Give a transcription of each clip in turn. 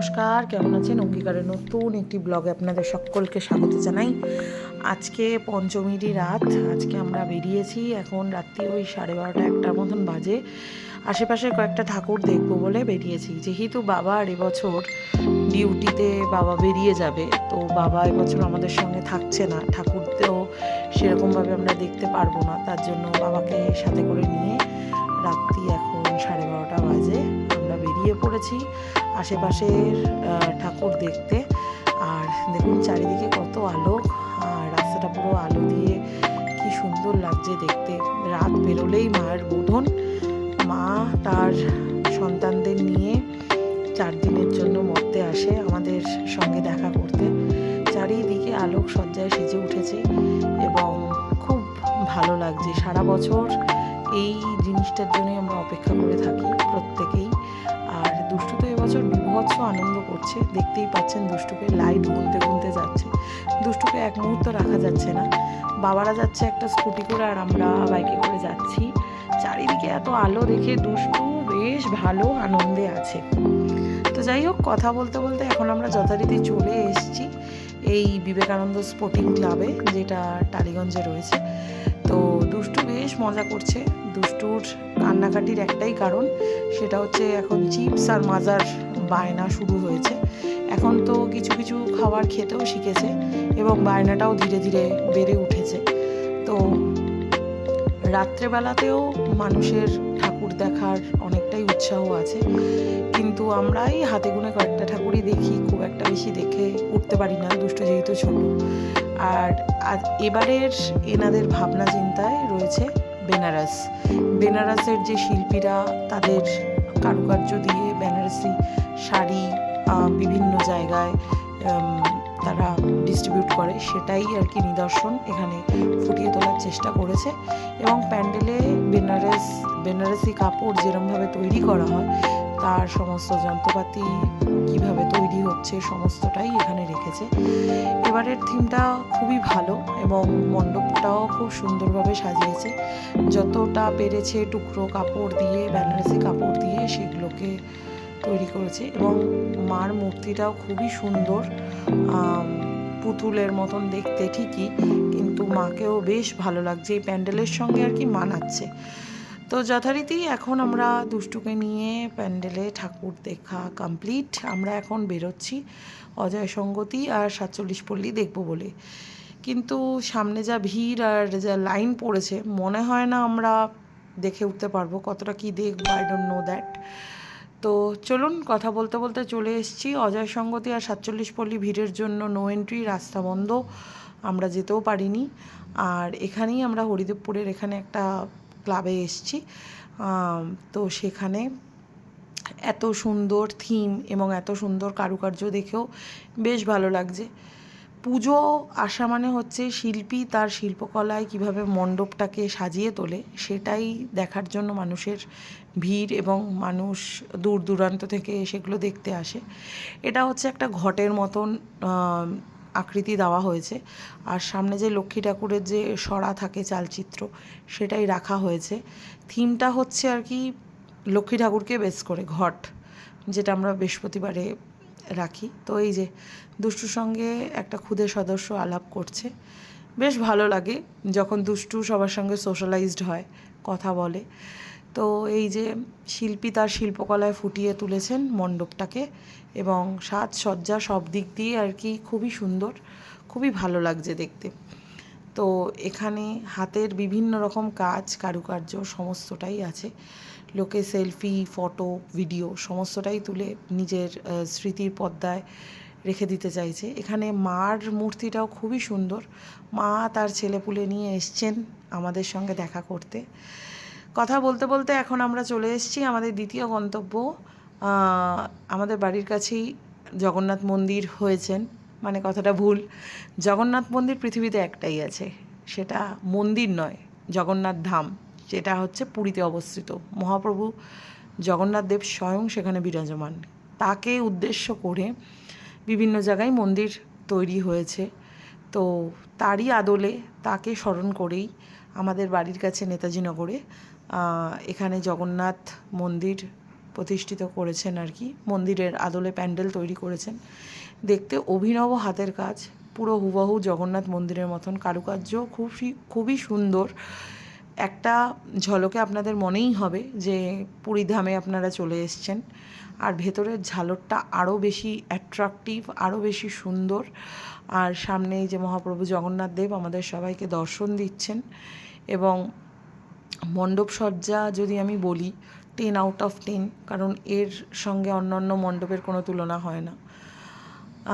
নমস্কার, কেমন আছেন? অঙ্গীকারের নতুন একটি ব্লগে আপনাদের সকলকে স্বাগত জানাই। আজকে পঞ্চমীরই রাত। আজকে আমরা বেরিয়েছি, এখন রাত্রি ওই 12:30-1টার মতন বাজে। আশেপাশে কয়েকটা ঠাকুর দেখবো বলে বেরিয়েছি। যেহেতু বাবা আর এবছর ডিউটিতে বাবা বেরিয়ে যাবে, তো বাবা এবছর আমাদের সঙ্গে থাকছে না, ঠাকুরতেও সেরকমভাবে আমরা দেখতে পারবো না। তার জন্য বাবাকে সাথে করে নিয়ে রাত্রি এখন 12:30 বাজে আমরা বেরিয়ে পড়েছি আশেপাশের ঠাকুর দেখতে। আর দেখুন চারিদিকে কত আলো, আর রাস্তাটা পুরো আলো দিয়ে কি সুন্দর লাগছে দেখতে। রাত বেরোলেই মায়ের বোধন, মা তার সন্তানদের নিয়ে 4 দিনের জন্য মর্তে আসে আমাদের সঙ্গে দেখা করতে। চারিদিকে আলোক সজ্জায় সেজে উঠেছে এবং খুব ভালো লাগছে। সারা বছর এই জিনিসটার জন্যই আমরা অপেক্ষা করে থাকি প্রত্যেকেই। আর দুষ্টু তো এবছর বিভৎস আনন্দ করছে, দেখতেই পাচ্ছেন দুষ্টুকে লাইট গুনতে গুনতে যাচ্ছে। দুষ্টুকে এক মুহূর্ত রাখা যাচ্ছে না। বাবারা যাচ্ছে একটা স্কুটি করে আর আমরা বাইকে করে যাচ্ছি। চারিদিকে এত আলো দেখে দুষ্টু বেশ ভালো আনন্দে আছে। তো যাই হোক, কথা বলতে বলতে এখন আমরা যথারীতি চলে এসেছি এই বিবেকানন্দ স্পোর্টিং ক্লাবে, যেটা টালিগঞ্জে রয়েছে। তো দুষ্টু বেশ মজা করছে। দুষ্টুর কান্নাকাটির একটাই কারণ, সেটা হচ্ছে এখন চিপস আর মাজার বায়না শুরু হয়েছে। এখন তো কিছু কিছু খাবার খেতেও শিখেছে এবং বায়নাটাও ধীরে ধীরে বেড়ে উঠেছে। তো রাত্রেবেলাতেও মানুষের ঠাকুর দেখার অনেকটাই উৎসাহ আছে, কিন্তু আমরাই হাতে গুনে কয়েকটা ঠাকুরই দেখি, খুব একটা বেশি দেখে উঠতে পারি না, দুষ্টু যেহেতু ছোট। আর এবারের এনাদের ভাবনা চিন্তায় রয়েছে বেনারসের যে শিল্পীরা তাদের কারুকার্য দিয়ে বেনারসি শাড়ি বিভিন্ন জায়গায় তারা ডিস্ট্রিবিউট করে, সেটাই আর কি নিদর্শন এখানে ফুটিয়ে তোলার চেষ্টা করেছে। এবং প্যান্ডেলে বেনারসি কাপড় যেরকমভাবে তৈরি করা হয়, তার সমস্ত যন্ত্রপাতি কিভাবে তৈরি হচ্ছে সমস্তটাই এখানে রেখেছে। এবারের থিমটা খুবই ভালো এবং মণ্ডপটাও খুব সুন্দরভাবে সাজিয়েছে। যতটা পেরেছে টুকরো কাপড় দিয়ে, বেনারসি কাপড় দিয়ে সেগুলোকে তৈরি করেছে। এবং মার মূর্তিটাও খুবই সুন্দর, পুতুলের মতন দেখতে ঠিকই, কিন্তু মাকেও বেশ ভালো লাগছে, এই প্যান্ডেলের সঙ্গে আর কি মানাচ্ছে। তো যথারীতি এখন আমরা দুষ্টুকে নিয়ে প্যান্ডেলে ঠাকুর দেখা কমপ্লিট। আমরা এখন বেরোচ্ছি অজয় সঙ্গতি আর 47 পল্লী দেখব বলে, কিন্তু সামনে যা ভিড় আর যা লাইন পড়েছে, মনে হয় না আমরা দেখে উঠতে পারবো। কতটা কি দেখবো আই ডোন্ট নো দ্যাট। তো চলুন, কথা বলতে বলতে চলে এসেছি অজয় সঙ্গতি আর 47 পল্লী। ভিড়ের জন্য নো এন্ট্রি, রাস্তা বন্ধ, আমরা যেতেও পারিনি। আর এখানেই আমরা হরিদেবপুরের এখানে একটা ক্লাবে এসেছি। তো সেখানে এত সুন্দর থিম এবং এত সুন্দর কারুকার্য দেখেও বেশ ভালো লাগছে। পুজো আসা মানে হচ্ছে শিল্পী তার শিল্পকলায় কিভাবে মণ্ডপটাকে সাজিয়ে তোলে, সেটাই দেখার জন্য মানুষের ভিড় এবং মানুষ দূর দূরান্ত থেকে সেগুলো দেখতে আসে। এটা হচ্ছে একটা ঘটের মতন আকৃতি দেওয়া হয়েছে, আর সামনে যে লক্ষ্মী ঠাকুরের যে সরা থাকে চালচিত্র, সেটাই রাখা হয়েছে। থিমটা হচ্ছে আর কি লক্ষ্মী ঠাকুরকে বেস করে ঘট, যেটা আমরা বৃহস্পতিবারে রাখি। তো এই যে দুষ্টুর সঙ্গে একটা ক্ষুদে সদস্য আলাপ করছে, বেশ ভালো লাগে যখন দুষ্টু সবার সঙ্গে সোশ্যালাইজড হয়, কথা বলে। তো এই যে শিল্পী তার শিল্পকলায় ফুটিয়ে তুলেছেন মণ্ডপটাকে, এবং সাজসজ্জা সব দিক দিয়ে আর কি খুবই সুন্দর, খুবই ভালো লাগছে দেখতে। তো এখানে হাতের বিভিন্ন রকম কাজ, কারুকার্য সমস্তটাই আছে। লোকে সেলফি, ফটো, ভিডিও সমস্তটাই তুলে নিজের স্মৃতির পর্দায় রেখে দিতে চাইছে। এখানে মার মূর্তিটাও খুবই সুন্দর। মা তার ছেলেপুলে নিয়ে এসছেন আমাদের সঙ্গে দেখা করতে। কথা বলতে বলতে এখন আমরা চলে এসেছি আমাদের দ্বিতীয় গন্তব্য। আমাদের বাড়ির কাছেই জগন্নাথ মন্দির হয়েছেন, মানে কথাটা ভুল। জগন্নাথ মন্দির পৃথিবীতে একটাই আছে, সেটা মন্দির নয়, জগন্নাথ ধাম, যেটা হচ্ছে পুরীতে অবস্থিত। মহাপ্রভু জগন্নাথ দেব স্বয়ং সেখানে বিরাজমান। তাকে উদ্দেশ্য করে বিভিন্ন জায়গায় মন্দির তৈরি হয়েছে। তো তারই আদলে, তাকে স্মরণ করেই আমাদের বাড়ির কাছে নেতাজি নগরে এখানে জগন্নাথ মন্দির প্রতিষ্ঠিত করেছেন আর কি, মন্দিরের আদলে প্যান্ডেল তৈরি করেছেন। দেখতে অভিনব হাতের কাজ, পুরো হুবহু জগন্নাথ মন্দিরের মতন, কারুকার্য খুবই সুন্দর। একটা ঝলকে আপনাদের মনেই হবে যে পুরীধামে আপনারা চলে এসছেন। আর ভেতরের ঝালরটা আরও বেশি অ্যাট্রাকটিভ, আরও বেশি সুন্দর। আর সামনেই যে মহাপ্রভু জগন্নাথ দেব আমাদের সবাইকে দর্শন দিচ্ছেন। এবং মণ্ডপ সজ্জা যদি আমি বলি 10 আউট অফ 10, কারণ এর সঙ্গে অন্যান্য মণ্ডপের কোনো তুলনা হয় না।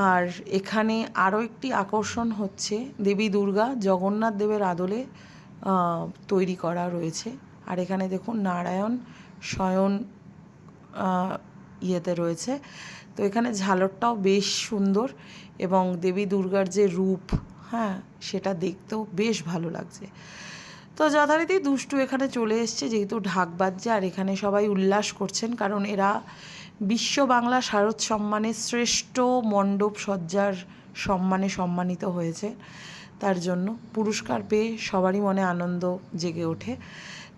আর এখানে আরও একটি আকর্ষণ হচ্ছে দেবী দুর্গা জগন্নাথ দেবের আদলে তৈরি করা রয়েছে। আর এখানে দেখুন নারায়ণ শয়ন ইয়েতে রয়েছে। তো এখানে ঝালরটাও বেশ সুন্দর এবং দেবী দুর্গার যে রূপ, হ্যাঁ, সেটা দেখতেও বেশ ভালো লাগছে। তো যথারীতি দুষ্টু এখানে চলে এসছে, যেহেতু ঢাক বাজছে আর এখানে সবাই উল্লাস করছেন, কারণ এরা বিশ্ব বাংলা শারদ সম্মানে শ্রেষ্ঠ মণ্ডপ সজ্জার সম্মানে সম্মানিত হয়েছে। তার জন্য পুরস্কার পেয়ে সবারই মনে আনন্দ জেগে ওঠে।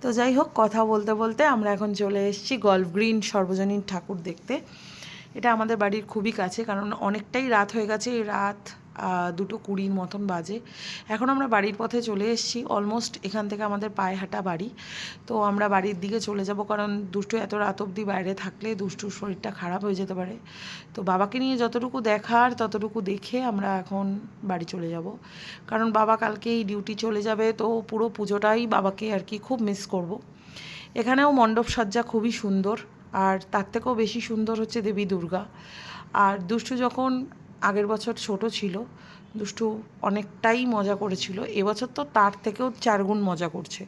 তো যাই হোক, কথা বলতে বলতে আমরা এখন চলে এসেছি গল্ফ গ্রিন সর্বজনীন ঠাকুর দেখতে। এটা আমাদের বাড়ির খুবই কাছে, কারণ অনেকটাই রাত হয়ে গেছে, এই রাত 2:20 মতন বাজে। এখন আমরা বাড়ির পথে চলে এসেছি, অলমোস্ট এখান থেকে আমাদের পায়ে হাঁটা বাড়ি। তো আমরা বাড়ির দিকে চলে যাব, কারণ দুষ্টু এত রাত অবধি বাইরে থাকলে দুষ্টুর শরীরটা খারাপ হয়ে যেতে পারে। তো বাবাকে নিয়ে যতটুকু দেখার ততটুকু দেখে আমরা এখন বাড়ি চলে যাব, কারণ বাবা কালকেই ডিউটি চলে যাবে। তো পুরো পুজোটাই বাবাকে আর কি খুব মিস করব। এখানেও মণ্ডপ সজ্জা খুবই সুন্দর, আর তার থেকেও বেশি সুন্দর হচ্ছে দেবী দুর্গা। আর দুষ্টু যখন আগের বছর ছোট ছিল, দুষ্টু অনেকটাই মজা করেছিল, এবছর তো তার থেকেও 4 গুণ মজা করছে।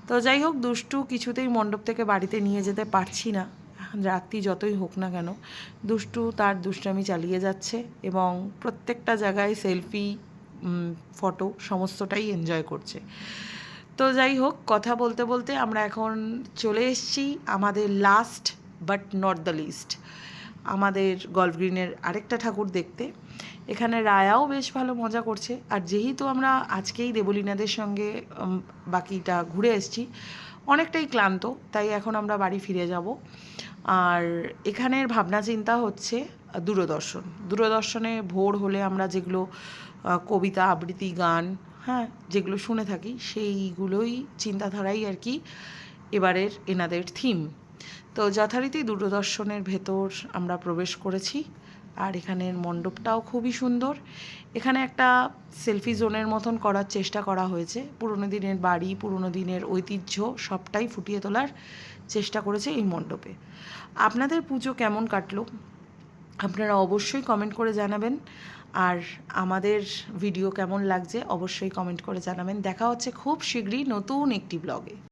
তো যাই হোক, দুষ্টু কিছুতেই মণ্ডপ থেকে বাড়িতে নিয়ে যেতে পারছি না, রাত্রি যতই হোক না কেন। দুষ্টু তার দুষ্টামি চালিয়ে যাচ্ছে এবং প্রত্যেকটা জায়গায় সেলফি, ফটো সমস্তটাই এনজয় করছে। তো যাই হোক, কথা বলতে বলতে আমরা এখন চলে এসেছি আমাদের last but not the least, আমাদের গল্ফ গ্রিনের আরেকটা ঠাকুর দেখতে। এখানে রায়াও বেশ ভালো মজা করছে। আর যেহেতু আমরা আজকেই দেবলীনাদের সঙ্গে বাকিটা ঘুরে এসেছি, অনেকটাই ক্লান্ত, তাই এখন আমরা বাড়ি ফিরে যাব। আর এখানের ভাবনা চিন্তা হচ্ছে দূরদর্শনে ভোর হলে আমরা যেগুলো কবিতা আবৃত্তি গান, হ্যাঁ, যেগুলো শুনে থাকি, সেইগুলোই চিন্তাধারাই আর কি এবারের এনাদের থিম। তো যথারীতি দূরদর্শনের ভেতর আমরা প্রবেশ করেছি। আর এখানের মণ্ডপটাও খুবই সুন্দর। এখানে একটা সেলফি জোনের মতন করার চেষ্টা করা হয়েছে, পুরনো দিনের বাড়ি, পুরনো দিনের ঐতিহ্য সবটাই ফুটিয়ে তোলার চেষ্টা করেছে এই মণ্ডপে। আপনাদের পুজো কেমন কাটলো আপনারা অবশ্যই কমেন্ট করে জানাবেন। আর আমাদের ভিডিও কেমন লাগছে অবশ্যই কমেন্ট করে জানাবেন। দেখা হচ্ছে খুব শীঘ্রই নতুন একটি ব্লগে।